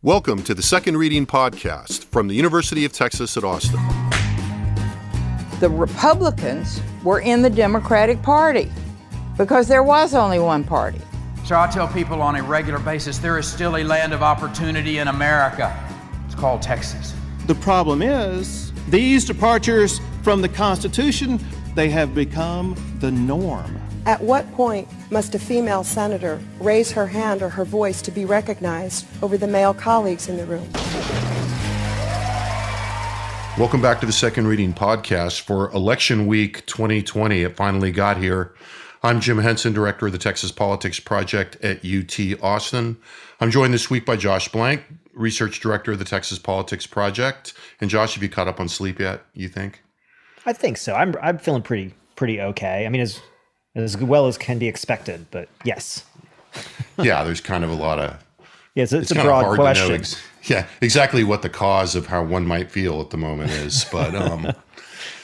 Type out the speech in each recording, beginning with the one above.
Welcome to the Second Reading Podcast from the University of Texas at Austin. The Republicans were in the Democratic Party because there was only one party. So I tell people on a regular basis, there is still a land of opportunity in America. It's called Texas. The problem is, these departures from the Constitution, they have become the norm. At what point must a female senator raise her hand or her voice to be recognized over the male colleagues in the room? Welcome back to the Second Reading Podcast for Election Week 2020. It finally got here. I'm Jim Henson, Director of the Texas Politics Project at UT Austin. I'm joined this week by Josh Blank, Research Director of the Texas Politics Project. And Josh, have you caught up on sleep yet, you think? I think so. I'm feeling pretty okay. I mean, as well as can be expected, but yes. Yeah, there's kind of a lot of... Yeah, it's a broad question. Exactly what the cause of how one might feel at the moment is. But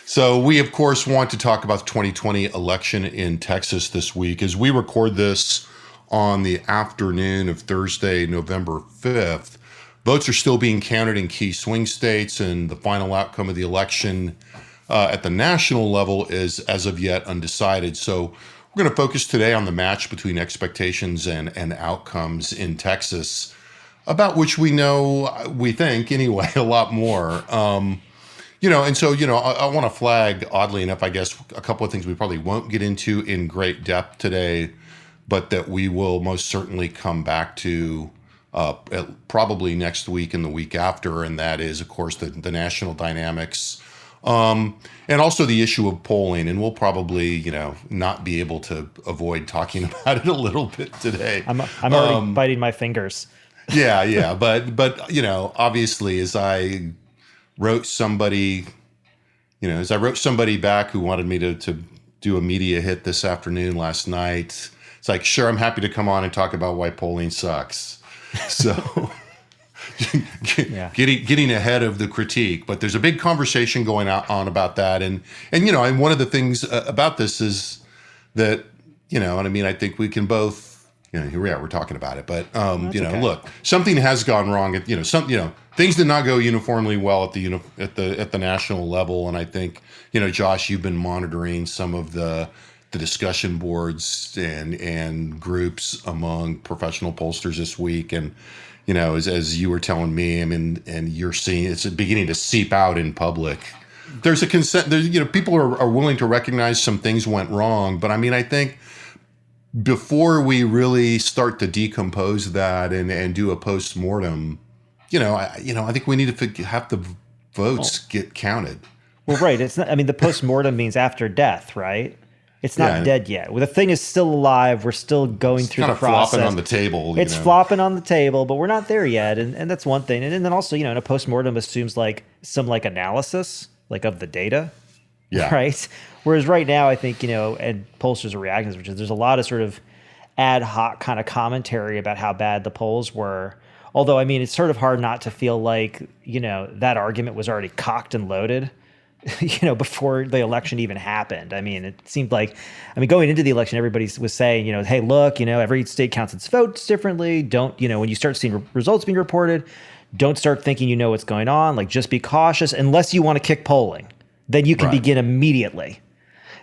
so we, of course, want to talk about the 2020 election in Texas this week. As we record this on the afternoon of Thursday, November 5th, votes are still being counted in key swing states, and the final outcome of the election at the national level is, as of yet, undecided. So we're going to focus today on the match between expectations and outcomes in Texas, about which we know, we think anyway, a lot more. I want to flag, oddly enough, I guess, a couple of things we probably won't get into in great depth today, but that we will most certainly come back to probably next week and the week after, and that is, of course, the national dynamics. And also the issue of polling, and we'll probably, not be able to avoid talking about it a little bit today. I'm already biting my fingers. Yeah, but obviously, as I wrote somebody back who wanted me to do a media hit this afternoon last night, it's like, sure, I'm happy to come on and talk about why polling sucks. So. Getting ahead of the critique, but there's a big conversation going on about that, and one of the things about this is that I think we can both here we are, we're talking about it, but okay. Look, something has gone wrong. Things did not go uniformly well at the national level, and I think Josh, you've been monitoring some of the discussion boards and groups among professional pollsters this week, and as you were telling me, and you're seeing it's beginning to seep out in public. There's a consent. People are willing to recognize some things went wrong, but I think before we really start to decompose that and do a post-mortem, I think we need to have the votes get counted. Well, right. It's not. The post-mortem means after death, right? It's not dead yet. Well, the thing is still alive. We're still going through the process. It's flopping on the table. It's flopping on the table, but we're not there yet. And that's one thing. And then also, in a postmortem assumes some analysis, of the data. Yeah. Right? Whereas right now, I think, and pollsters are reacting, which is there's a lot of sort of ad hoc kind of commentary about how bad the polls were. Although, it's sort of hard not to feel like, that argument was already cocked and loaded. Before the election even happened. It seemed like, going into the election, everybody was saying, hey, look, every state counts its votes differently. Don't, when you start seeing results being reported, don't start thinking you know what's going on. Just be cautious unless you want to kick polling. Then you can begin immediately.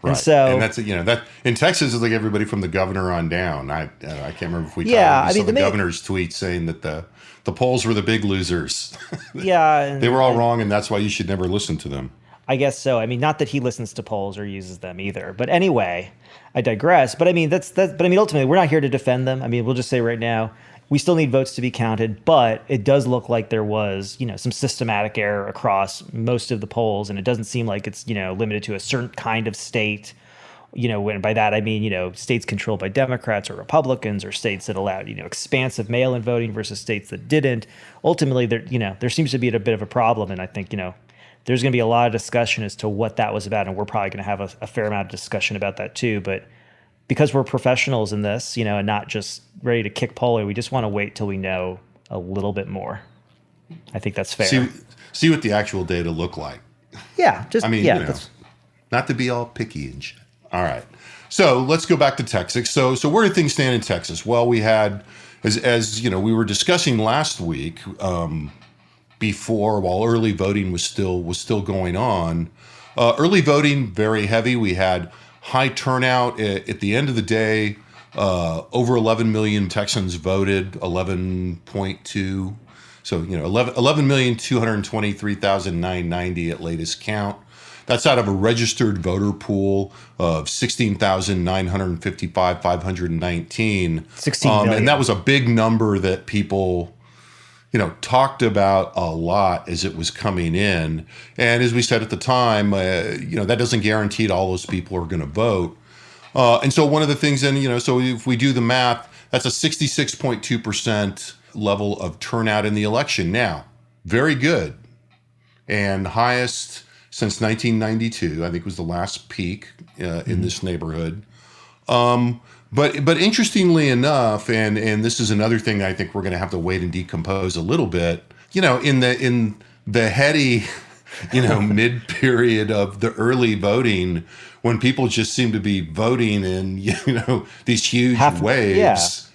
Right. And so, and that's that in Texas is like everybody from the governor on down. I can't remember if we saw the governor's tweet saying that the polls were the big losers. Yeah, they were all wrong, and that's why you should never listen to them. I guess so. Not that he listens to polls or uses them either. But anyway, I digress. But ultimately, we're not here to defend them. We'll just say right now, we still need votes to be counted. But it does look like there was, some systematic error across most of the polls, and it doesn't seem like it's, limited to a certain kind of state. And by that I mean, states controlled by Democrats or Republicans, or states that allowed, expansive mail-in voting versus states that didn't. Ultimately, there seems to be a bit of a problem, and I think, there's going to be a lot of discussion as to what that was about, and we're probably going to have a fair amount of discussion about that too. But because we're professionals in this, and not just ready to kick polling, we just want to wait till we know a little bit more. I think that's fair. See what the actual data look like. Yeah, not to be all picky and shit. All right, so let's go back to Texas. So where do things stand in Texas? Well, we had as you know, we were discussing last week, before, while early voting was still going on. Early voting, very heavy. We had high turnout at the end of the day. Over 11 million Texans voted, 11.2. So, 11,223,990 at latest count. That's out of a registered voter pool of 16,955,519. 16 million. And that was a big number that people, talked about a lot as it was coming in. And as we said at the time, that doesn't guarantee that all those people are going to vote. And so one of the things, so if we do the math, that's a 66.2% level of turnout in the election. Now, very good. And highest since 1992, I think was the last peak in this neighborhood. But interestingly enough, and this is another thing I think we're going to have to wait and decompose a little bit, in the heady, mid period of the early voting, when people just seem to be voting in, these huge waves,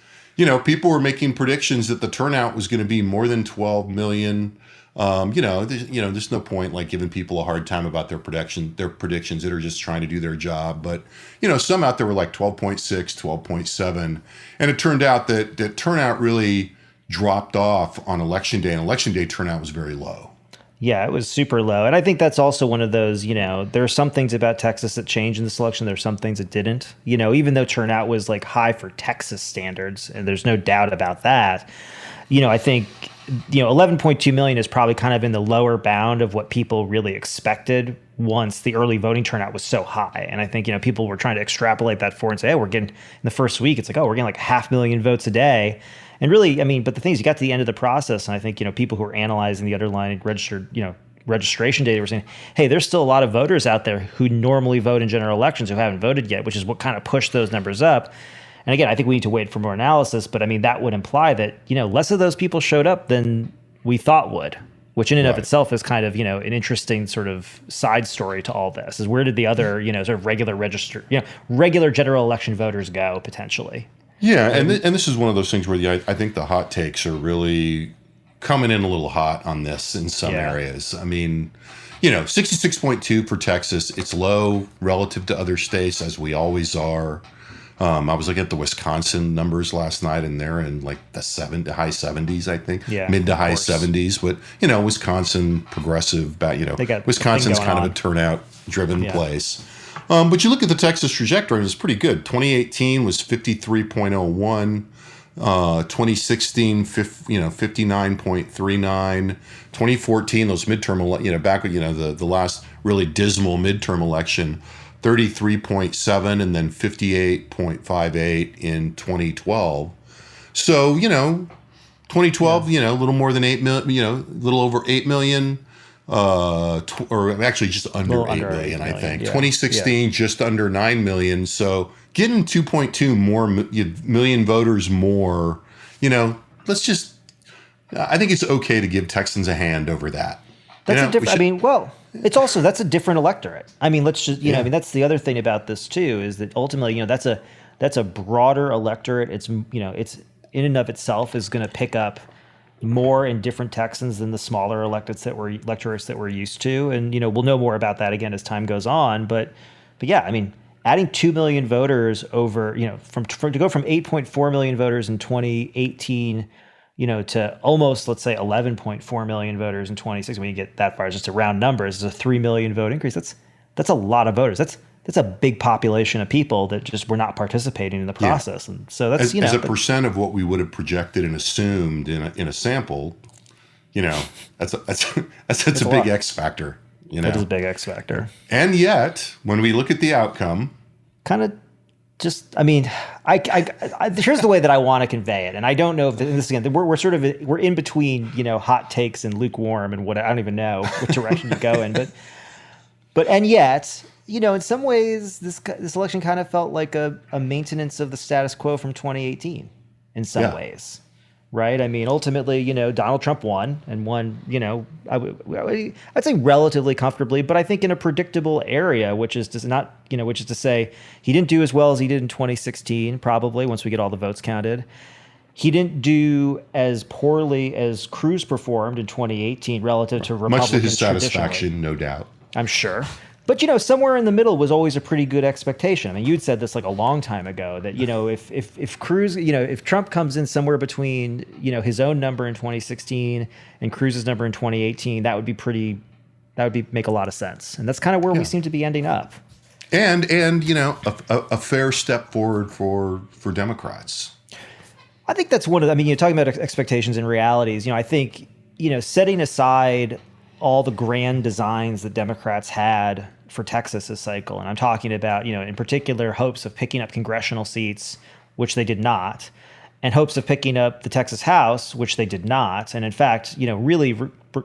people were making predictions that the turnout was going to be more than 12 million. There's no point like giving people a hard time about their predictions that are just trying to do their job. But, some out there were like 12.6, 12.7. And it turned out that turnout really dropped off on election day, and election day turnout was very low. Yeah, it was super low. And I think that's also one of those, there are some things about Texas that changed in this election. There's some things that didn't, even though turnout was like high for Texas standards, and there's no doubt about that. I think, 11.2 million is probably kind of in the lower bound of what people really expected once the early voting turnout was so high. And I think, people were trying to extrapolate that forward and say, hey, we're getting in the first week, it's like, we're getting like 500,000 votes a day. And really, but the thing is, you got to the end of the process, and I think, people who are analyzing the underlying registration data were saying, hey, there's still a lot of voters out there who normally vote in general elections who haven't voted yet, which is what kind of pushed those numbers up. And again, I think we need to wait for more analysis, but that would imply that, less of those people showed up than we thought would, which in and of itself is kind of, an interesting sort of side story to all this, is where did the other, sort of regular general election voters go potentially? Yeah, and this is one of those things where I think the hot takes are really coming in a little hot on this in some areas. 66.2 for Texas. It's low relative to other states, as we always are. I was looking at the Wisconsin numbers last night, and they're in like the high 70s, I think, mid to high 70s. But Wisconsin progressive, Wisconsin's kind of a turnout-driven place. But you look at the Texas trajectory, and it's pretty good. 2018 was 53.01. 2016, 59.39. 2014, those midterm, back the last really dismal midterm election, 33.7, and then 58.58 in 2012. So 2012, a little more than 8 million, a little over 8 million. Or actually just under 8 million, I think. Yeah. 2016, just under 9 million. So getting 2.2 more million voters more, let's just, I think it's okay to give Texans a hand over that. That's a different, it's also, that's a different electorate. Let's just, that's the other thing about this too, is that ultimately, that's a broader electorate. It's, it's in and of itself is going to pick up more in different Texans than the smaller electorates that we're used to. And, we'll know more about that again as time goes on. But yeah, adding 2 million voters over, to go from 8.4 million voters in 2018, to almost, let's say 11.4 million voters in 2016, when you get that far, it's just a round numbers, it's a 3 million vote increase. That's a lot of voters. That's a big population of people that just were not participating in the process. Yeah. And so that's, as a percent of what we would have projected and assumed in a sample, that's a big X factor. That is a big X factor. And yet, when we look at the outcome, kind of just, here's the way that I want to convey it. And I don't know if this again, we're in between, hot takes and lukewarm and what, I don't even know what direction to go in, and yet, in some ways, this election kind of felt like a maintenance of the status quo from 2018 in some ways, right? Ultimately, Donald Trump won, I'd say relatively comfortably, but I think in a predictable area, which is to say he didn't do as well as he did in 2016, probably once we get all the votes counted. He didn't do as poorly as Cruz performed in 2018 relative to Republicans. Much to his traditionally. satisfaction, no doubt. I'm sure. But, somewhere in the middle was always a pretty good expectation. I mean, you'd said this like a long time ago that, if Cruz, if Trump comes in somewhere between, his own number in 2016 and Cruz's number in 2018, that would make a lot of sense. And that's kind of where we seem to be ending up. And a fair step forward for Democrats. I think that's one of the, you're talking about expectations and realities. I think, setting aside all the grand designs that Democrats had for Texas this cycle, and I'm talking about, in particular, hopes of picking up congressional seats, which they did not, and hopes of picking up the Texas House, which they did not, and in fact, really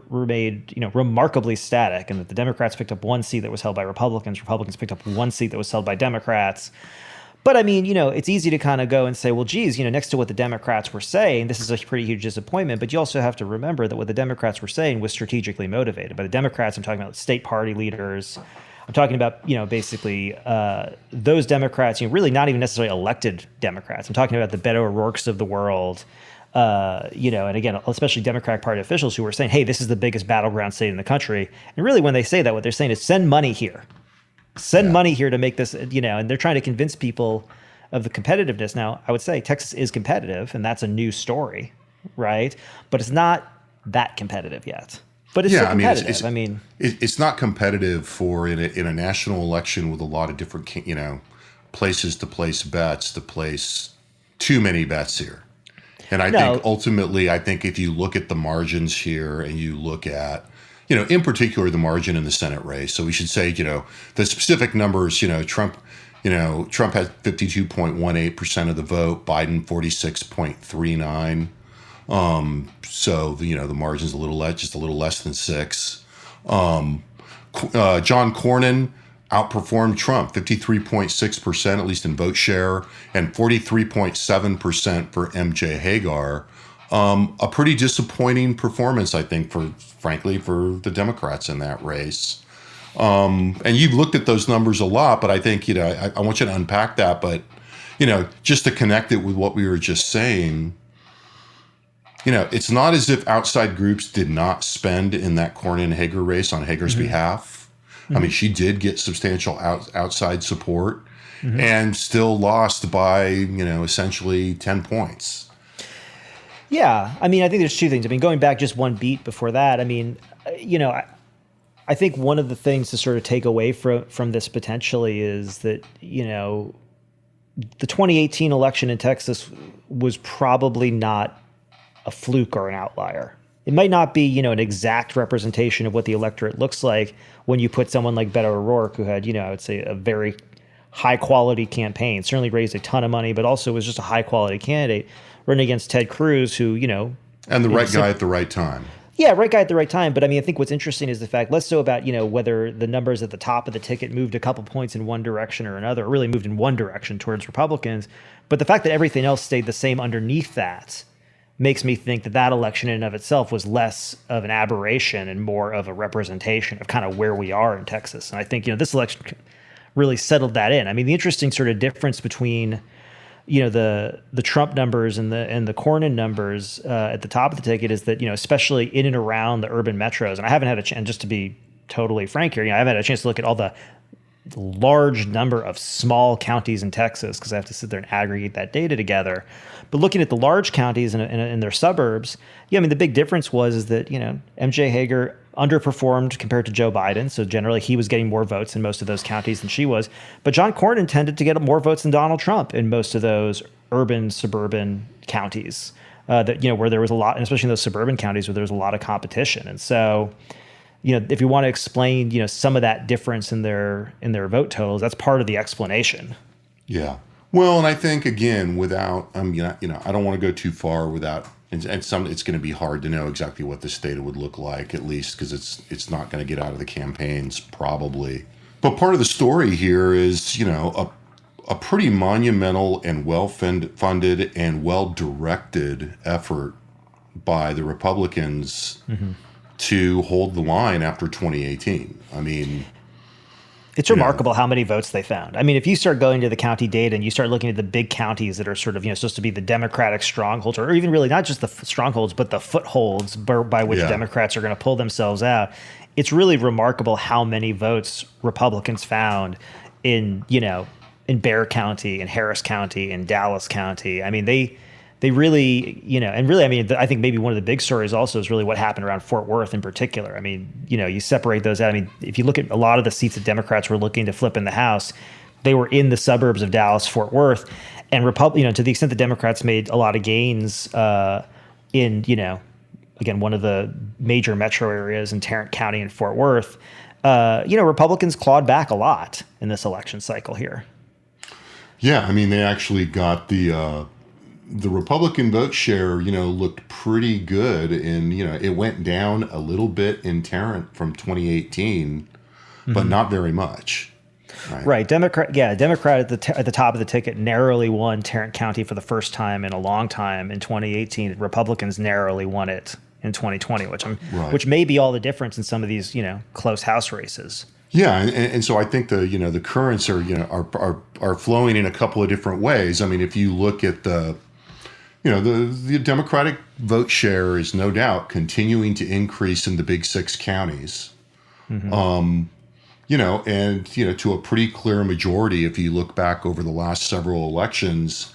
remained, remarkably static, and that the Democrats picked up one seat that was held by Republicans, Republicans picked up one seat that was held by Democrats. But it's easy to kind of go and say, well, geez, next to what the Democrats were saying, this is a pretty huge disappointment. But you also have to remember that what the Democrats were saying was strategically motivated. By the Democrats, I'm talking about state party leaders. I'm talking about, basically those Democrats, really not even necessarily elected Democrats. I'm talking about the Beto O'Rourke's of the world, and again, especially Democratic Party officials who were saying, hey, this is the biggest battleground state in the country. And really, when they say that, what they're saying is send money here. Send money here to make this, and they're trying to convince people of the competitiveness. Now, I would say Texas is competitive, and that's a new story, right? But it's not that competitive yet. But it's still competitive. It's not competitive for in a national election with a lot of different, places to place bets, to place too many bets here. And I think ultimately, if you look at the margins here and you look at, in particular, the margin in the Senate race. So we should say, the specific numbers, Trump had 52.18% of the vote, Biden 46.39. So, the margin's just a little less than 6. John Cornyn outperformed Trump, 53.6%, at least in vote share, and 43.7% for MJ Hagar. A pretty disappointing performance, I think, frankly, for the Democrats in that race. And you've looked at those numbers a lot, but I think, I want you to unpack that. But, just to connect it with what we were just saying, it's not as if outside groups did not spend in that Cornyn-Hagar race on Hagar's behalf. Mm-hmm. She did get substantial outside support and still lost by, essentially 10 points. Yeah, I think there's two things. Going back just one beat before that, I think one of the things to sort of take away from this potentially is that, the 2018 election in Texas was probably not a fluke or an outlier. It might not be, an exact representation of what the electorate looks like when you put someone like Beto O'Rourke, who had, I would say a very high quality campaign, certainly raised a ton of money, but also was just a high quality candidate, running against Ted Cruz, who, and the right guy at the right time. Yeah, right guy at the right time. But I think what's interesting is the fact, less so about, whether the numbers at the top of the ticket moved a couple points in one direction or another, or really moved in one direction towards Republicans. But the fact that everything else stayed the same underneath that makes me think that election in and of itself was less of an aberration and more of a representation of kind of where we are in Texas. And I think, this election really settled that in. The interesting sort of difference between the Trump numbers and the Cornyn numbers at the top of the ticket is that, especially in and around the urban metros, and I haven't had a chance, just to be totally frank here, I haven't had a chance to look at all the large number of small counties in Texas because I have to sit there and aggregate that data together. But looking at the large counties in their suburbs, the big difference is that, MJ Hagar underperformed compared to Joe Biden. So generally he was getting more votes in most of those counties than she was. But John Cornyn tended to get more votes than Donald Trump in most of those urban, suburban counties that, where there was a lot, and especially in those suburban counties where there was a lot of competition. And so, if you want to explain, some of that difference in their vote totals, that's part of the explanation. Yeah. Well, and I think, again, without, I don't want to go too far without, and it's going to be hard to know exactly what this data would look like, at least because it's not going to get out of the campaigns, probably. But part of the story here is, a pretty monumental and well-funded and well-directed effort by the Republicans to hold the line after 2018. It's remarkable how many votes they found. I mean, if you start going to the county data and you start looking at the big counties that are sort of, supposed to be the Democratic strongholds, or even really not just the strongholds, but the footholds by which Democrats are going to pull themselves out, it's really remarkable how many votes Republicans found in Bexar County and Harris County and Dallas County. I mean, they really, and really, I mean, I think maybe one of the big stories also is really what happened around Fort Worth in particular. I mean, you separate those out. I mean, if you look at a lot of the seats that Democrats were looking to flip in the House, they were in the suburbs of Dallas, Fort Worth, and to the extent the Democrats made a lot of gains in, again, one of the major metro areas in Tarrant County and Fort Worth, Republicans clawed back a lot in this election cycle here. Yeah, I mean, they actually got the Republican vote share, looked pretty good, and it went down a little bit in Tarrant from 2018, but not very much. Right. Democrat at the top of the ticket narrowly won Tarrant County for the first time in a long time in 2018. Republicans narrowly won it in 2020, which may be all the difference in some of these close House races. Yeah, and so I think the currents are flowing in a couple of different ways. I mean, if you look at the Democratic vote share is no doubt continuing to increase in the big 6 counties, and to a pretty clear majority if you look back over the last several elections,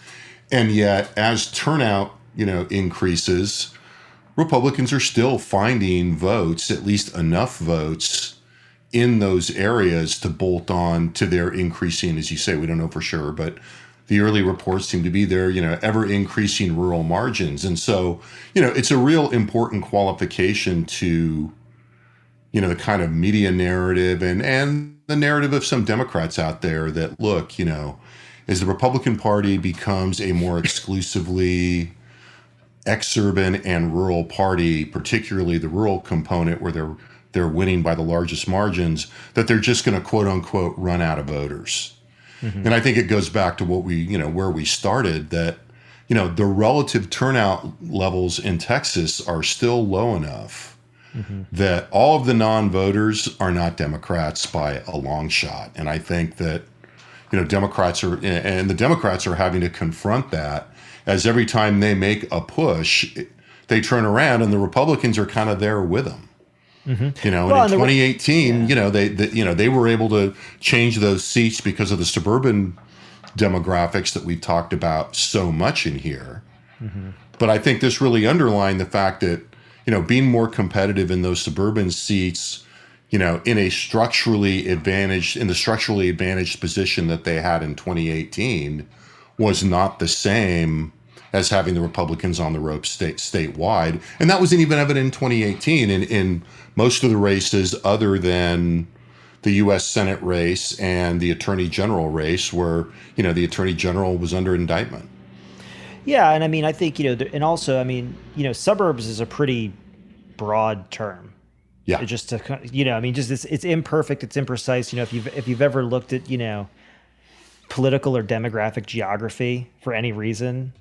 and yet as turnout increases, Republicans are still finding votes, at least enough votes, in those areas to bolt on to their increasing, as you say, we don't know for sure, but the early reports seem to be their, ever increasing rural margins. And so, it's a real important qualification to, the kind of media narrative and the narrative of some Democrats out there that, look, as the Republican Party becomes a more exclusively exurban and rural party, particularly the rural component where they're winning by the largest margins, that they're just going to quote unquote run out of voters. And I think it goes back to what where we started, that, the relative turnout levels in Texas are still low enough that all of the non-voters are not Democrats by a long shot. And I think that, Democrats are having to confront that, as every time they make a push, they turn around and the Republicans are kind of there with them. And in 2018, they were able to change those seats because of the suburban demographics that we've talked about so much in here. But I think this really underlined the fact that, being more competitive in those suburban seats, in the structurally advantaged position that they had in 2018 was not the same as having the Republicans on the ropes statewide. And that wasn't even evident in 2018 in most of the races other than the U.S. Senate race and the Attorney General race, where, the Attorney General was under indictment. Yeah, and I mean, I think, and also, I mean, suburbs is a pretty broad term. Yeah. Just to, it's imperfect, it's imprecise. If you've ever looked at, political or demographic geography for any reason,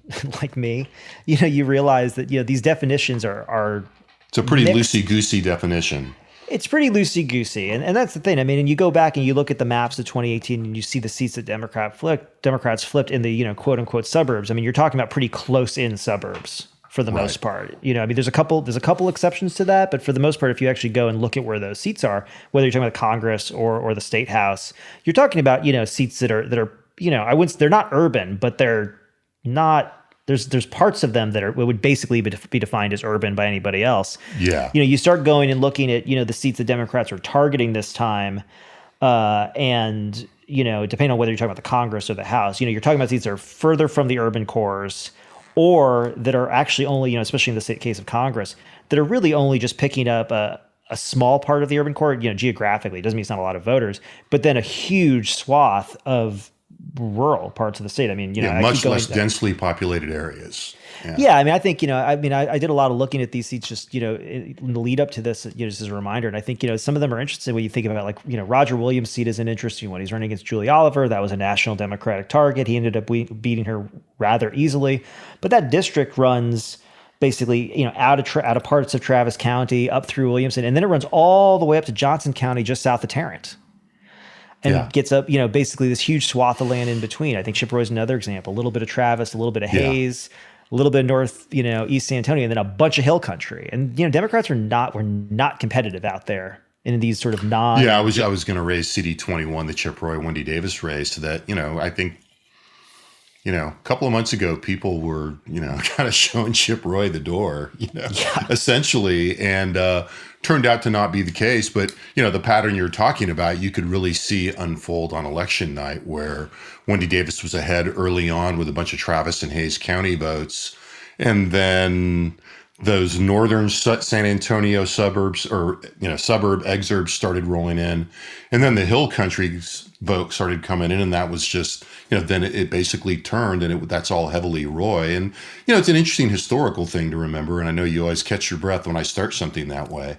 like me, you realize that, these definitions are it's a pretty mixed. loosey-goosey definition. It's pretty loosey-goosey. And that's the thing. I mean, and you go back and you look at the maps of 2018 and you see the seats that Democrats flipped in the, quote unquote suburbs. I mean, you're talking about pretty close in suburbs for the most part. I mean, there's a couple exceptions to that, but for the most part, if you actually go and look at where those seats are, whether you're talking about Congress or the state house, you're talking about, seats that are, they're not urban, but they're not, there's parts of them that would basically be defined as urban by anybody else. Yeah. You start going and looking at, the seats that Democrats are targeting this time, and, depending on whether you're talking about the Congress or the House, you're talking about seats that are further from the urban cores, or that are actually only, especially in the case of Congress, that are really only just picking up a small part of the urban core, geographically. It doesn't mean it's not a lot of voters, but then a huge swath of rural parts of the state. I mean, much less densely populated areas. Yeah, I mean, I think, I did a lot of looking at these seats just, in the lead up to this, just as a reminder. And I think, some of them are interesting when you think about, like, Roger Williams' seat is an interesting one. He's running against Julie Oliver. That was a national Democratic target. He ended up beating her rather easily. But that district runs basically, out of parts of Travis County up through Williamson. And then it runs all the way up to Johnson County, just south of Tarrant. and gets up, basically this huge swath of land in between. I think Chip Roy's another example. A little bit of Travis, a little bit of Hayes, a little bit of North, East San Antonio, and then a bunch of hill country. And Democrats were not competitive out there in these sort of non. Yeah, I was going to raise CD21, the Chip Roy, Wendy Davis race, so that I think a couple of months ago people were kind of showing Chip Roy the door, essentially, and turned out to not be the case. But the pattern you're talking about, you could really see unfold on election night, where Wendy Davis was ahead early on with a bunch of Travis and Hayes County votes, and then those northern San Antonio suburbs or suburb exurbs started rolling in, and then the hill country vote started coming in, and that was just then it basically turned, and that's all heavily Roy. And it's an interesting historical thing to remember, and I know you always catch your breath when I start something that way,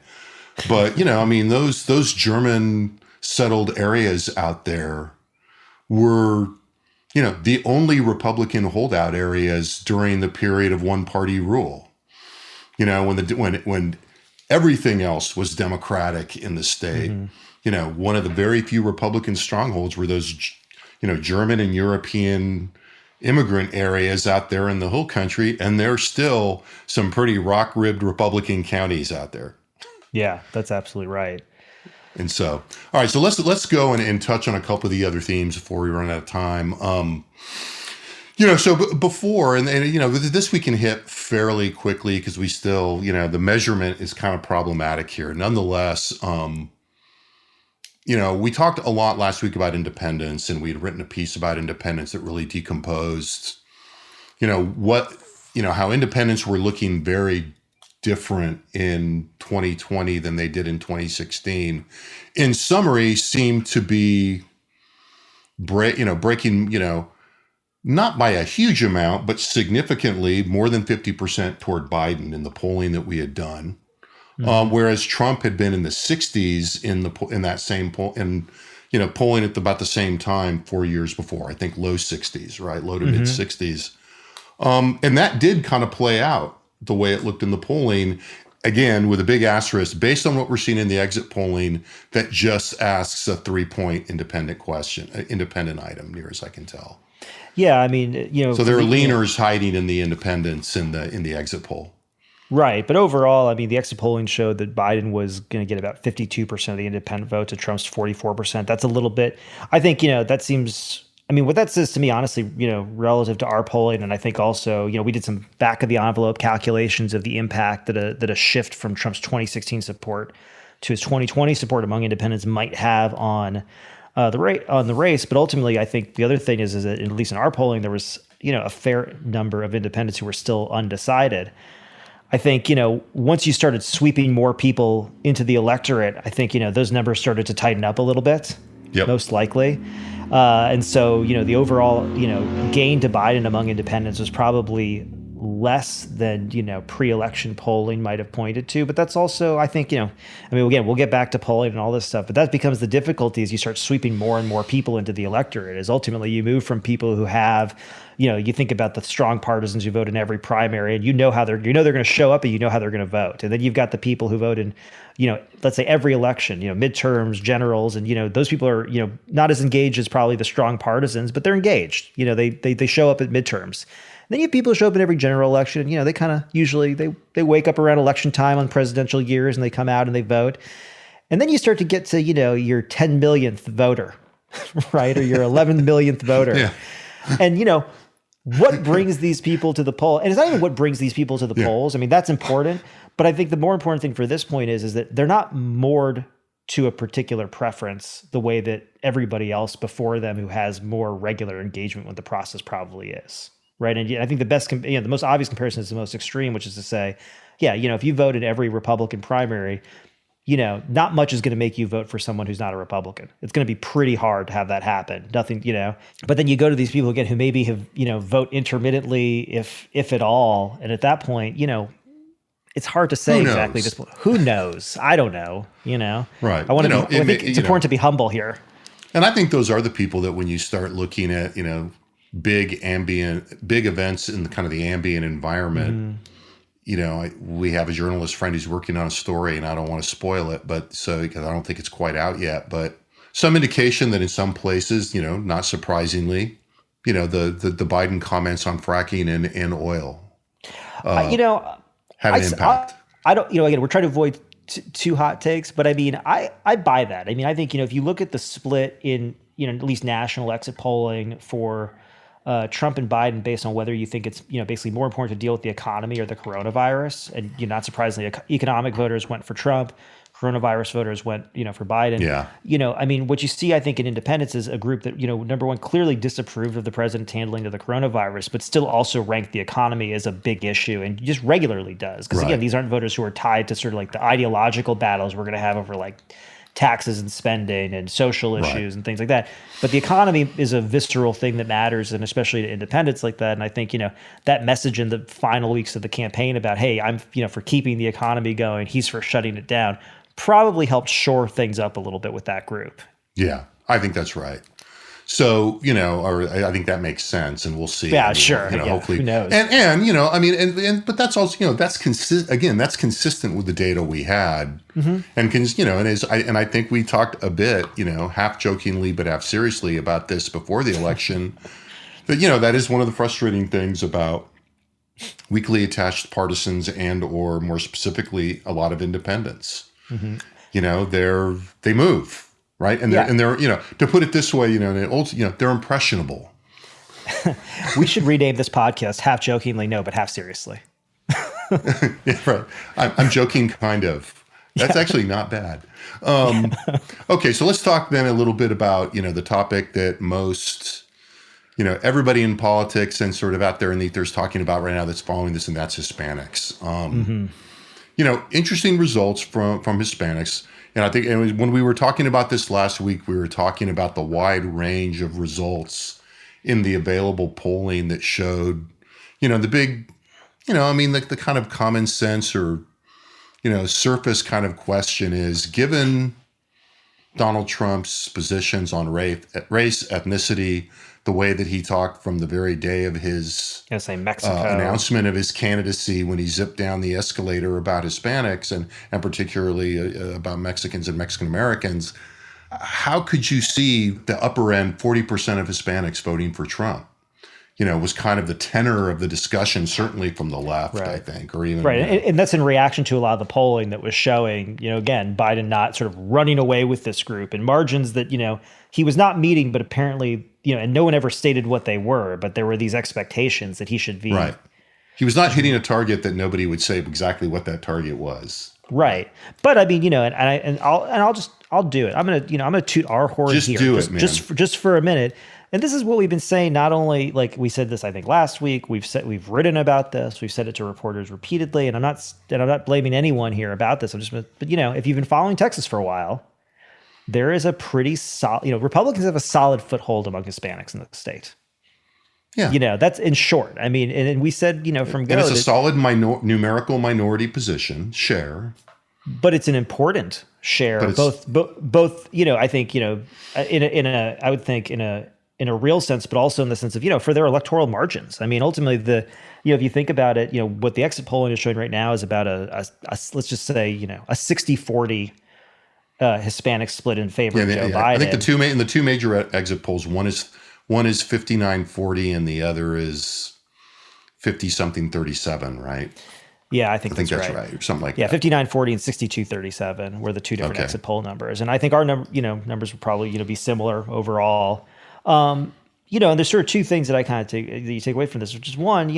but those German settled areas out there were the only Republican holdout areas during the period of one party rule. When everything else was Democratic in the state, one of the very few Republican strongholds were those, German and European immigrant areas out there in the hill country, and there's still some pretty rock-ribbed Republican counties out there. Yeah, that's absolutely right. And so, all right, so let's go and touch on a couple of the other themes before we run out of time. So before, and this we can hit fairly quickly because we still, the measurement is kind of problematic here. Nonetheless, we talked a lot last week about independence, and we'd written a piece about independence that really decomposed, how independents were looking very different in 2020 than they did in 2016. In summary, seemed to be breaking, not by a huge amount, but significantly more than 50% toward Biden in the polling that we had done. Whereas Trump had been in the 60s in that same poll, and polling at about the same time 4 years before. I think low 60s, right, low to mid 60s, and that did kind of play out the way it looked in the polling. Again, with a big asterisk, based on what we're seeing in the exit polling, that just asks a 3-point independent item, near as I can tell. Yeah, I mean, so there are leaners hiding in the independents in the exit poll. Right. But overall, I mean, the exit polling showed that Biden was going to get about 52% of the independent vote to Trump's 44%. That's a little bit, I think, that seems, I mean, what that says to me, honestly, relative to our polling, and I think also, we did some back of the envelope calculations of the impact that a shift from Trump's 2016 support to his 2020 support among independents might have on the race. But ultimately, I think the other thing is that at least in our polling, there was, a fair number of independents who were still undecided. I think, once you started sweeping more people into the electorate, I think, those numbers started to tighten up a little bit, most likely. And so, the overall, gain to Biden among independents was probably less than, pre-election polling might have pointed to. But that's also, I think, again, we'll get back to polling and all this stuff, but that becomes the difficulty as you start sweeping more and more people into the electorate, is ultimately you move from people who have, you think about the strong partisans who vote in every primary, and how they're going to show up, and how they're going to vote. And then you've got the people who vote in, let's say every election, midterms, generals, and, those people are, not as engaged as probably the strong partisans, but they're engaged. They show up at midterms. Then you have people who show up in every general election, and, they kind of usually they wake up around election time on presidential years, and they come out and they vote. And then you start to get to, your 10 millionth voter, right? Or your 11 millionth voter. Yeah. And, what brings these people to the poll? And it's not even what brings these people to the polls. I mean, that's important. But I think the more important thing for this point is that they're not moored to a particular preference the way that everybody else before them who has more regular engagement with the process probably is. Right. And I think the most obvious comparison is the most extreme, which is to say, if you vote in every Republican primary, not much is going to make you vote for someone who's not a Republican. It's going to be pretty hard to have that happen. Nothing, but then you go to these people again who maybe have, vote intermittently, if at all. And at that point, it's hard to say exactly this. Who knows? I don't know, Right. I want to I think it's important to be humble here. And I think those are the people that when you start looking at, big events in the kind of the ambient environment, we have a journalist friend who's working on a story, and I don't want to spoil it, but because I don't think it's quite out yet, but some indication that in some places, not surprisingly, the Biden comments on fracking and oil had an impact. I don't, again, we're trying to avoid too hot takes, but I mean, I buy that. I mean, I think, if you look at the split in, at least national exit polling for Trump and Biden based on whether you think it's, basically more important to deal with the economy or the coronavirus. And, not surprisingly, economic voters went for Trump. Coronavirus voters went, for Biden. Yeah. I mean, what you see, I think, in independents is a group that, number one, clearly disapproved of the president's handling of the coronavirus, but still also ranked the economy as a big issue and just regularly does. Because, again, these aren't voters who are tied to sort of like the ideological battles we're going to have over like taxes and spending and social issues and things like that. But the economy is a visceral thing that matters, and especially to independents like that. And I think, that message in the final weeks of the campaign about, hey, I'm, for keeping the economy going, he's for shutting it down, probably helped shore things up a little bit with that group. Yeah, I think that's right. So, or I think that makes sense, and we'll see. Yeah, sure. Hopefully. Who knows? But that's also, that's that's consistent with the data we had. Mm-hmm. And I think we talked a bit, half jokingly, but half seriously about this before the election, that, that is one of the frustrating things about weakly attached partisans and, or more specifically, a lot of independents. Mm-hmm. They move, right? And they're, to put it this way, they're impressionable. We should rename this podcast half jokingly, no, but half seriously. Yeah, right. I'm joking, kind of. That's actually not bad. Okay, so let's talk then a little bit about, the topic that most, everybody in politics and sort of out there in the ether is talking about right now that's following this, and that's Hispanics. Interesting results from Hispanics. And I think when we were talking about this last week, we were talking about the wide range of results in the available polling that showed, the big, the kind of common sense or, surface kind of question is, given Donald Trump's positions on race, ethnicity, the way that he talked from the very day of his announcement of his candidacy, when he zipped down the escalator about Hispanics and particularly about Mexicans and Mexican Americans, how could you see the upper end 40% of Hispanics voting for Trump? Was kind of the tenor of the discussion, certainly from the left, I think, or even and that's in reaction to a lot of the polling that was showing, again, Biden not sort of running away with this group and margins that, he was not meeting, but apparently, and no one ever stated what they were, but there were these expectations that he should be. Right. He was not hitting a target that nobody would say exactly what that target was. Right. But I mean, I'll do it. I'm gonna toot our horn here. Just do it, man. Just for a minute. And this is what we've been saying. Not only, like we said this, I think last week, we've written about this. We've said it to reporters repeatedly, and I'm not blaming anyone here about this. But if you've been following Texas for a while, there is a pretty solid. Republicans have a solid foothold among Hispanics in the state. Yeah. That's in short. I mean, and we said, from go. And it's a solid numerical minority position share. But it's an important share. Both. I think. I would think in a real sense, but also in the sense of, for their electoral margins. I mean, ultimately, if you think about it, what the exit polling is showing right now is about a let's just say, a 60-40 Hispanic split in favor of Joe Biden. I think the two major exit polls, one is 59-40 and the other is 50-something 37, right? Yeah, I think that's right. Or something like that. Yeah, 59-40 and 62-37 were the two different exit poll numbers. And I think our numbers would probably, be similar overall. And there's sort of two things that I kind of take away from this, which is one,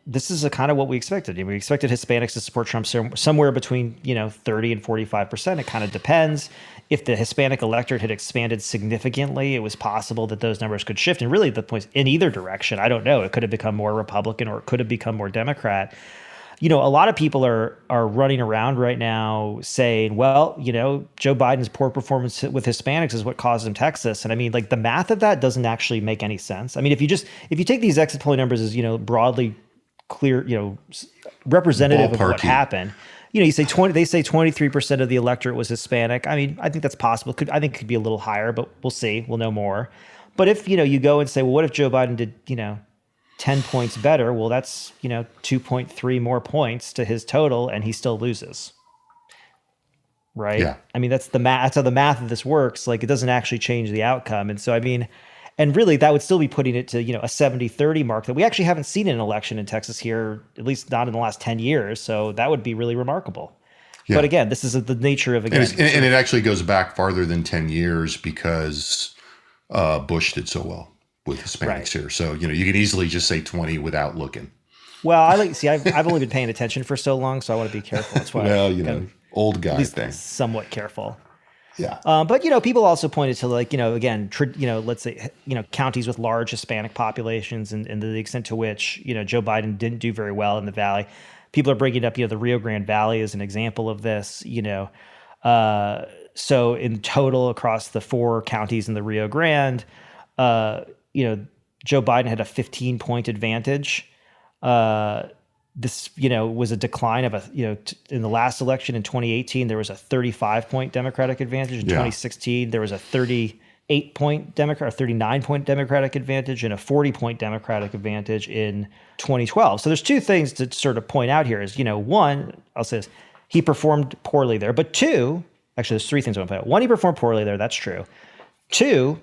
this is a kind of what we expected. We expected Hispanics to support Trump somewhere between, 30 and 45%. It kind of depends. If the Hispanic electorate had expanded significantly, it was possible that those numbers could shift. And really the point in either direction, I don't know. It could have become more Republican or it could have become more Democrat. A lot of people are running around right now saying, well, Joe Biden's poor performance with Hispanics is what caused him Texas. And I mean, like the math of that doesn't actually make any sense. I mean, if you take these exit polling numbers as, broadly clear, representative of what happened, you say they say 23% of the electorate was Hispanic. I mean, I think that's possible. I think it could be a little higher, but we'll see. We'll know more. But if, you go and say, well, what if Joe Biden did, 10 points better? Well, that's, 2.3 more points to his total and he still loses. right? Yeah. I mean, that's the math. That's how the math of this works. Like, it doesn't actually change the outcome. And so, I mean, and really that would still be putting it to, a 70-30 mark that we actually haven't seen in an election in Texas here, at least not in the last 10 years. So that would be really remarkable. Yeah. But again, this is the nature of, again. And it actually goes back farther than 10 years because Bush did so well with Hispanics Right. here. So, you could easily just say 20 without looking. Well, I've only been paying attention for so long, so I want to be careful. That's why Well, old guy at least thing. somewhat careful. Yeah. But people also pointed to, like, again, let's say, counties with large Hispanic populations and the extent to which, Joe Biden didn't do very well in the Valley. People are bringing up, the Rio Grande Valley as an example of this, so in total across the 4 counties in the Rio Grande, Joe Biden had a 15-point advantage. This, was a decline of in the last election in 2018, there was a 35-point Democratic advantage. In 2016, there was a 38-point Democrat, or 39-point Democratic advantage, and a 40-point Democratic advantage in 2012. So there's 2 things to sort of point out here is, one, I'll say this, he performed poorly there, but 2, actually there's 3 things I want to point out. 1, he performed poorly there. That's true. 2,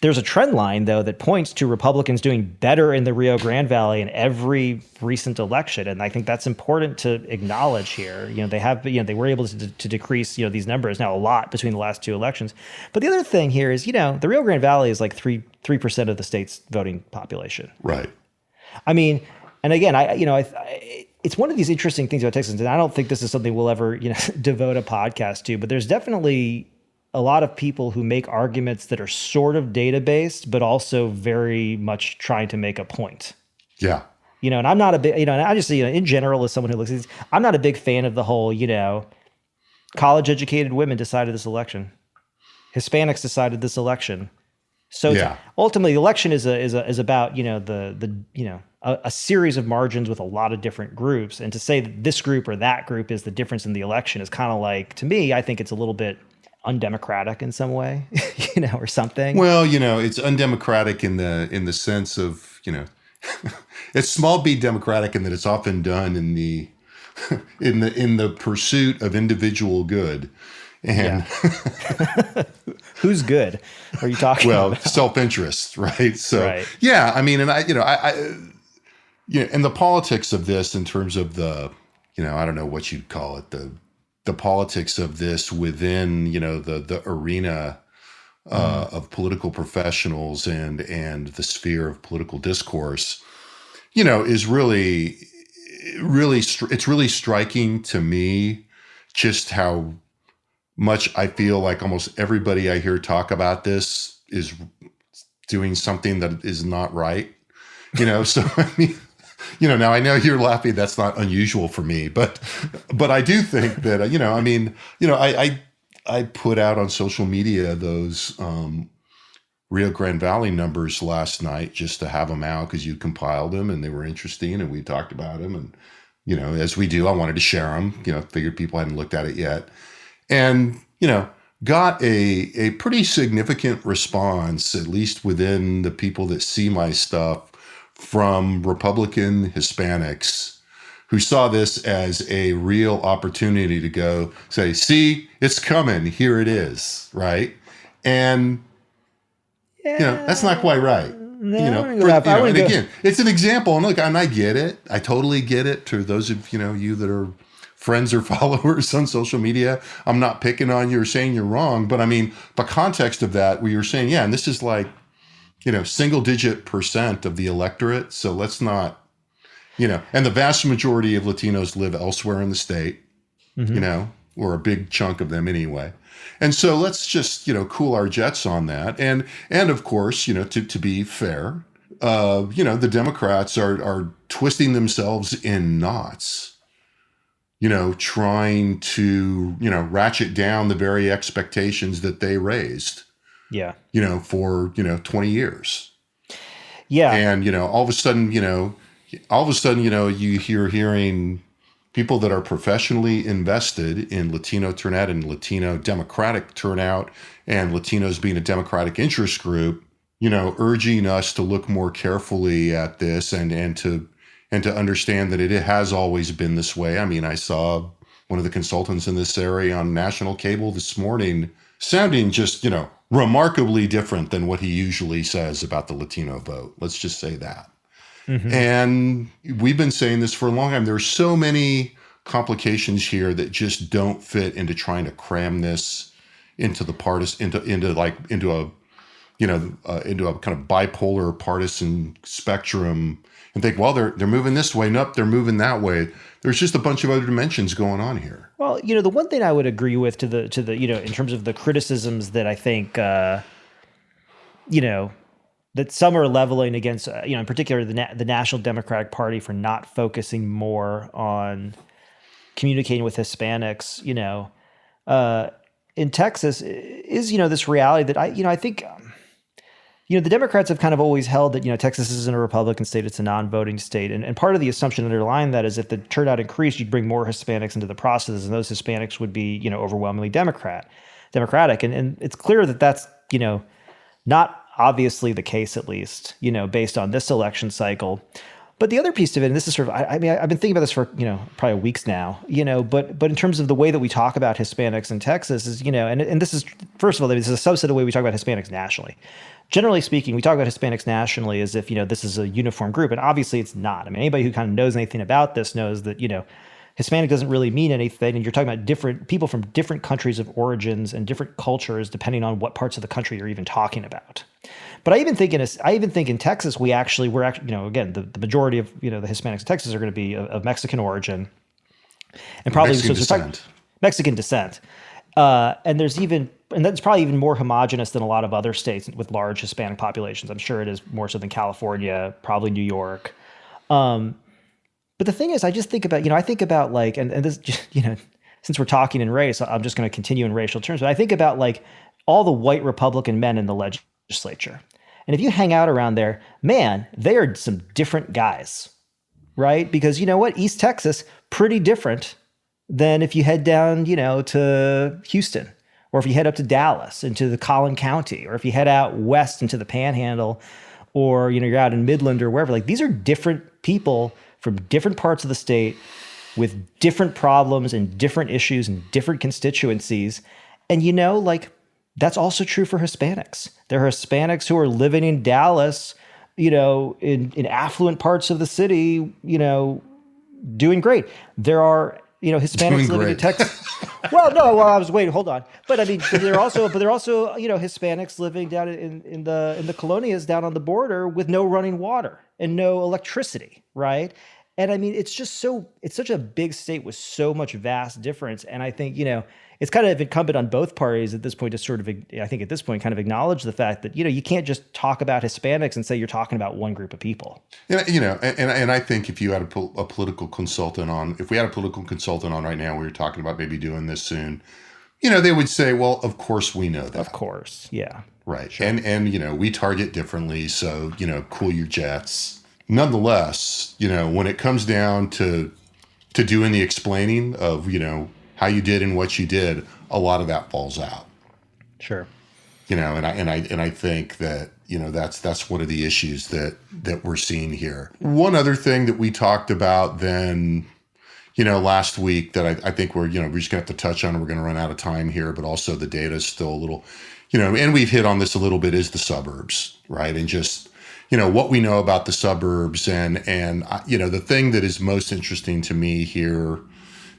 there's a trend line, though, that points to Republicans doing better in the Rio Grande Valley in every recent election, and I think that's important to acknowledge here. They were able to decrease, these numbers now a lot between the last 2 elections. But the other thing here is, the Rio Grande Valley is like 3% of the state's voting population. Right. I mean, and again, it's one of these interesting things about Texas, and I don't think this is something we'll ever, devote a podcast to, but there's definitely a lot of people who make arguments that are sort of data-based, but also very much trying to make a point. Yeah. And I'm not a big, and I just, in general, as someone who looks at these, I'm not a big fan of the whole, college-educated women decided this election. Hispanics decided this election. So ultimately, the election is about, a series of margins with a lot of different groups. And to say that this group or that group is the difference in the election is kind of like, to me, I think it's a little bit undemocratic in some way, or something. Well, it's undemocratic in the sense of, it's small b democratic in that it's often done in the in the pursuit of individual good. And who's good are you talking about? Self-interest, right? So Right. yeah, I mean, and and the politics of this in terms of the, I don't know what you'd call it, the politics of this within, the arena of political professionals and the sphere of political discourse, is really it's really striking to me just how much I feel like almost everybody I hear talk about this is doing something that is not right, so I mean, now I know you're laughing. That's not unusual for me, but I do think that, I put out on social media those Rio Grande Valley numbers last night just to have them out because you compiled them and they were interesting and we talked about them. And, as we do, I wanted to share them, figured people hadn't looked at it yet. And, got a pretty significant response, at least within the people that see my stuff, from Republican Hispanics who saw this as a real opportunity to go say, see, it's coming, here it is, right? And, that's not quite right. And again, it's an example, and look, and I get it. I totally get it. To those of, you that are friends or followers on social media, I'm not picking on you or saying you're wrong, but I mean, the context of that, where you're saying, and this is like, single-digit % of the electorate. So let's not, and the vast majority of Latinos live elsewhere in the state, or a big chunk of them anyway. And so let's just, cool our jets on that. And of course, to be fair, the Democrats are twisting themselves in knots, trying to, ratchet down the very expectations that they raised. Yeah. For, 20 years. Yeah. And, all of a sudden, you hearing people that are professionally invested in Latino turnout and Latino Democratic turnout and Latinos being a Democratic interest group, urging us to look more carefully at this and to understand that it has always been this way. I mean, I saw one of the consultants in this area on national cable this morning, sounding just, remarkably different than what he usually says about the Latino vote. Let's just say that. And we've been saying this for a long time. There's so many complications here that just don't fit into trying to cram this into the partisan, into a kind of bipolar partisan spectrum, and think, well, they're moving this way, nope, they're moving that way. There's just a bunch of other dimensions going on here. Well, the one thing I would agree with to the in terms of the criticisms that I think that some are leveling against in particular the National Democratic Party for not focusing more on communicating with Hispanics, in Texas is this reality that I think the Democrats have kind of always held that Texas isn't a Republican state, it's a non-voting state, and part of the assumption underlying that is if the turnout increased, you'd bring more Hispanics into the process, and those Hispanics would be overwhelmingly Democratic, and it's clear that that's not obviously the case, at least based on this election cycle. But the other piece of it, and this is sort of, I've been thinking about this for, probably weeks now, but in terms of the way that we talk about Hispanics in Texas is, and this is, first of all, this is a subset of the way we talk about Hispanics nationally. Generally speaking, we talk about Hispanics nationally as if, this is a uniform group, and obviously it's not. I mean, anybody who kind of knows anything about this knows that, Hispanic doesn't really mean anything, and you're talking about different people from different countries of origins and different cultures, depending on what parts of the country you're even talking about. But I even think in Texas, we're actually, again, the majority of the Hispanics in Texas are going to be of Mexican origin, and probably Mexican descent. And that's probably even more homogenous than a lot of other states with large Hispanic populations. I'm sure it is more so than California, probably New York. But the thing is, I just think about, and this, since we're talking in race, I'm just going to continue in racial terms, but I think about all the white Republican men in the legislature. And if you hang out around there, man, they are some different guys, right? Because you know what? East Texas, pretty different than if you head down, to Houston, or if you head up to Dallas into the Collin County, or if you head out west into the Panhandle, or, you're out in Midland or wherever. These are different people from different parts of the state with different problems and different issues and different constituencies. And, that's also true for Hispanics. There are Hispanics who are living in Dallas, in affluent parts of the city, doing great. There are, Hispanics living in Texas. Hold on. But there are also, Hispanics living down in the colonias down on the border with no running water and no electricity, right? And it's such a big state with so much vast difference. And I think, it's kind of incumbent on both parties at this point to sort of, I think at this point, kind of acknowledge the fact that, you can't just talk about Hispanics and say you're talking about one group of people. And I think if you had a political consultant on, if we had a political consultant on right now, we were talking about maybe doing this soon, they would say, well, of course we know that. Of course. Yeah. Right. Sure. And we target differently. So, cool your jets. Nonetheless, when it comes down to doing the explaining of, how you did and what you did, a lot of that falls out. Sure. And I think that, that's one of the issues that we're seeing here. One other thing that we talked about then, last week that I think we're just gonna have to touch on, we're gonna run out of time here, but also the data is still a little, and we've hit on this a little bit, is the suburbs, right? And just, what we know about the suburbs and the thing that is most interesting to me here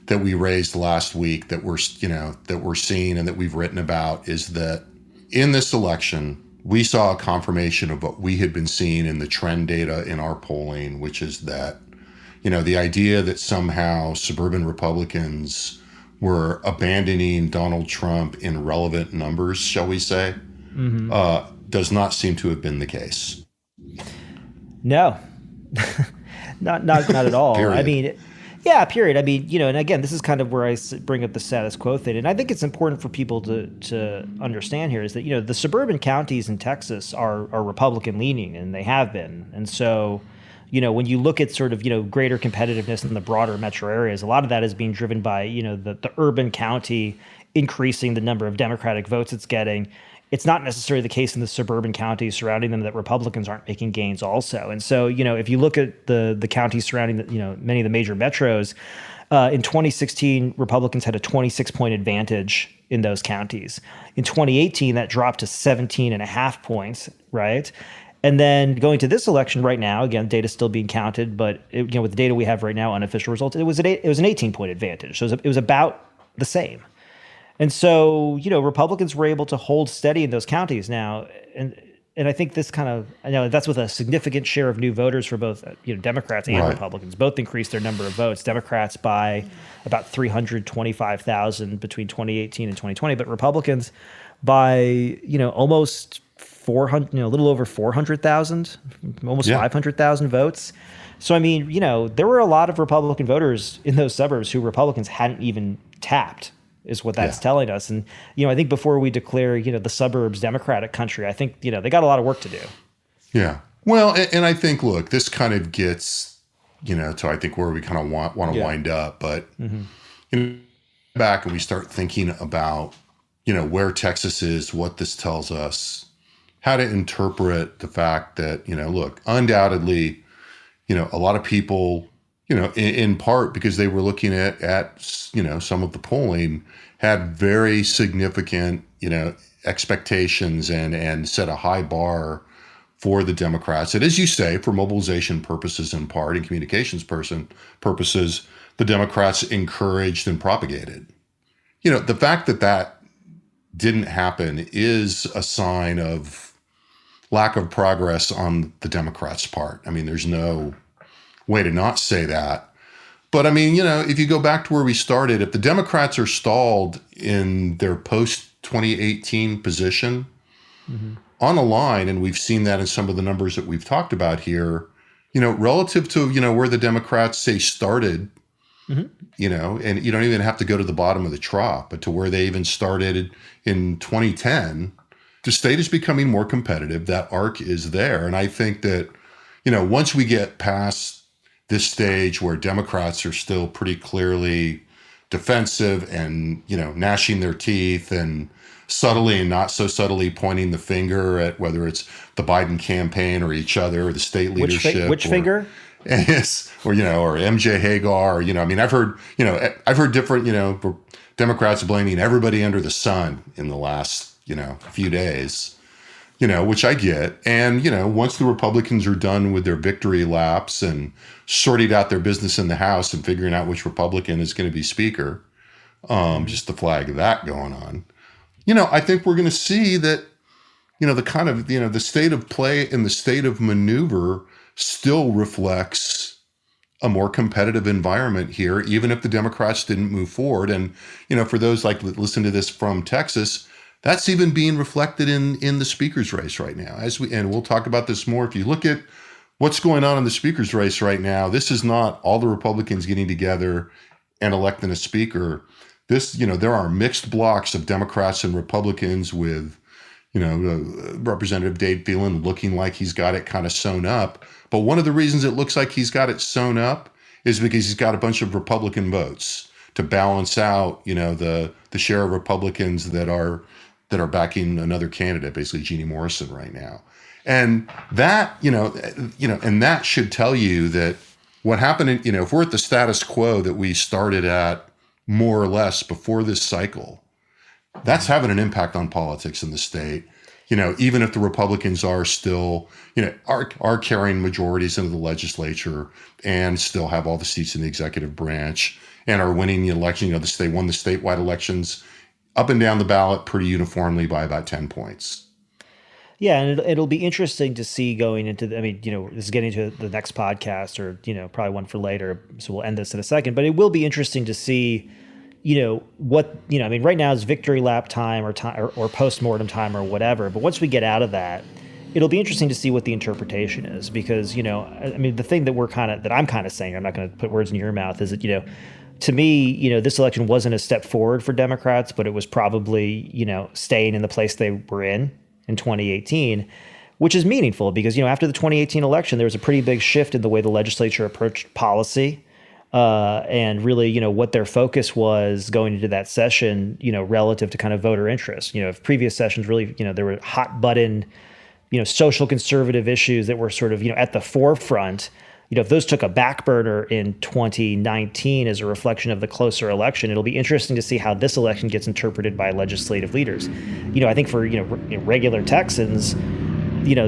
that we raised last week that we're seeing and that we've written about is that in this election, we saw a confirmation of what we had been seeing in the trend data in our polling, which is that, the idea that somehow suburban Republicans were abandoning Donald Trump in relevant numbers, shall we say, does not seem to have been the case. No, not at all. Period. Yeah, period. And again, this is kind of where I bring up the status quo thing. And I think it's important for people to understand here is that, the suburban counties in Texas are Republican leaning, and they have been. And so, when you look at sort of, greater competitiveness in the broader metro areas, a lot of that is being driven by, the urban county increasing the number of Democratic votes it's getting. it's not necessarily the case in the suburban counties surrounding them that Republicans aren't making gains also. And so, if you look at the counties surrounding, many of the major metros, in 2016, Republicans had a 26-point advantage in those counties. In 2018, that dropped to 17.5 points, right? And then going to this election right now, again, data still being counted, but with the data we have right now, unofficial results, it was an 18-point advantage. So it was about the same. And so, Republicans were able to hold steady in those counties now. And I think this that's with a significant share of new voters for both, Democrats and Republicans. Both increased their number of votes. Democrats by about 325,000 between 2018 and 2020, but Republicans by, almost 400, a little over 400,000, almost 500,000 votes. So, there were a lot of Republican voters in those suburbs who Republicans hadn't even tapped, is what that's telling us. And, I think before we declare, the suburbs Democratic country, I think, they got a lot of work to do. Yeah. Well, and I think, look, this kind of gets, to I think where we kind of want to wind up. But back and we start thinking about, where Texas is, what this tells us, how to interpret the fact that, look, undoubtedly, a lot of people, in part because they were looking at some of the polling, had very significant, expectations and set a high bar for the Democrats. And as you say, for mobilization purposes in part and communications purposes, the Democrats encouraged and propagated. The fact that that didn't happen is a sign of lack of progress on the Democrats' part. There's no way to not say that. But if you go back to where we started, if the Democrats are stalled in their post-2018 position on a line, and we've seen that in some of the numbers that we've talked about here, relative to, where the Democrats say started, and you don't even have to go to the bottom of the trough, but to where they even started in 2010, the state is becoming more competitive. That arc is there. And I think that, once we get past this stage where Democrats are still pretty clearly defensive and, gnashing their teeth and subtly and not so subtly pointing the finger at whether it's the Biden campaign or each other or the state leadership. Which finger? Yes, or MJ Hagar. I've heard different, Democrats blaming everybody under the sun in the last, few days. Which I get. And, once the Republicans are done with their victory laps and sorting out their business in the House and figuring out which Republican is going to be Speaker, just the flag of that going on, I think we're going to see that, the kind of, the state of play and the state of maneuver still reflects a more competitive environment here, even if the Democrats didn't move forward. And, for those that listen to this from Texas, that's even being reflected in the speaker's race right now. And we'll talk about this more. If you look at what's going on in the speaker's race right now, this is not all the Republicans getting together and electing a speaker. There are mixed blocks of Democrats and Republicans with, Representative Dave Phelan looking like he's got it kind of sewn up. But one of the reasons it looks like he's got it sewn up is because he's got a bunch of Republican votes to balance out, the share of Republicans that are backing another candidate, basically Jeannie Morrison right now. And that, and that should tell you that what happened, if we're at the status quo that we started at more or less before this cycle, that's having an impact on politics in the state. Even if the Republicans are still, are carrying majorities into the legislature and still have all the seats in the executive branch and are winning the election, they won the statewide elections up and down the ballot pretty uniformly by about 10 points. Yeah, and it'll be interesting to see going into this is getting to the next podcast or, probably one for later. So we'll end this in a second, but it will be interesting to see, what, right now is victory lap time or post-mortem time or whatever. But once we get out of that, it'll be interesting to see what the interpretation is because, the thing that I'm kind of saying, I'm not going to put words in your mouth, is that, to me, this election wasn't a step forward for Democrats, but it was probably, staying in the place they were in 2018, which is meaningful because, after the 2018 election, there was a pretty big shift in the way the legislature approached policy. and really, what their focus was going into that session, relative to kind of voter interest. If previous sessions really, there were hot button, social conservative issues that were sort of, at the forefront. If those took a back burner in 2019 as a reflection of the closer election, it'll be interesting to see how this election gets interpreted by legislative leaders. I think for, regular Texans,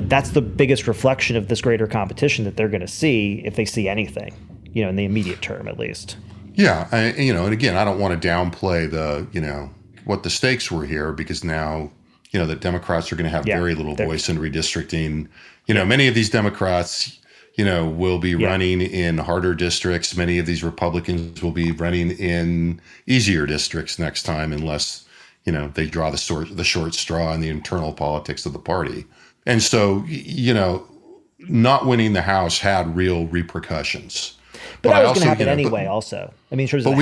that's the biggest reflection of this greater competition that they're going to see if they see anything, in the immediate term, at least. Yeah. And again, I don't want to downplay what the stakes were here, because now, the Democrats are going to have very little voice in redistricting. Many of these Democrats, will be running in harder districts. Many of these Republicans will be running in easier districts next time, unless, they draw the short straw in the internal politics of the party. And so, not winning the House had real repercussions. But that was going to happen anyway, also. I mean, in terms of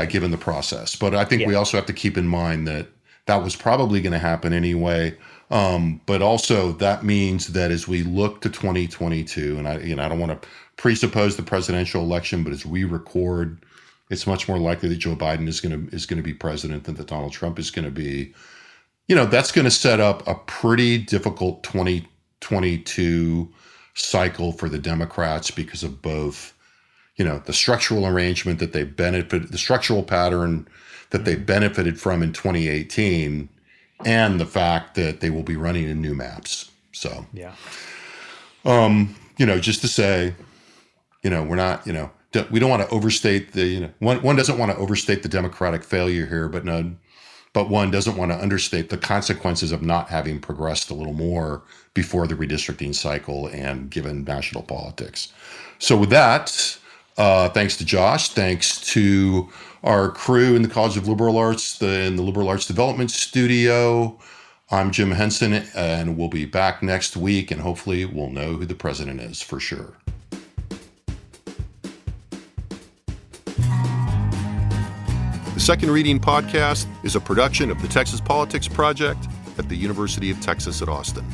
given the process. But I think we also have to keep in mind that was probably going to happen anyway. But also that means that as we look to 2022, and I don't want to presuppose the presidential election, but as we record, it's much more likely that Joe Biden is going to be president than that Donald Trump is going to be. That's going to set up a pretty difficult 2022 cycle for the Democrats because of both, the structural arrangement that the structural pattern that they benefited from in 2018. And the fact that they will be running in new maps. So, just to say, we're not, we don't want to overstate the, one doesn't want to overstate the Democratic failure here, but one doesn't want to understate the consequences of not having progressed a little more before the redistricting cycle and given national politics. So with that, thanks to Josh, thanks to our crew in the College of Liberal Arts, in the Liberal Arts Development Studio. I'm Jim Henson, and we'll be back next week, and hopefully we'll know who the president is for sure. The Second Reading Podcast is a production of the Texas Politics Project at the University of Texas at Austin.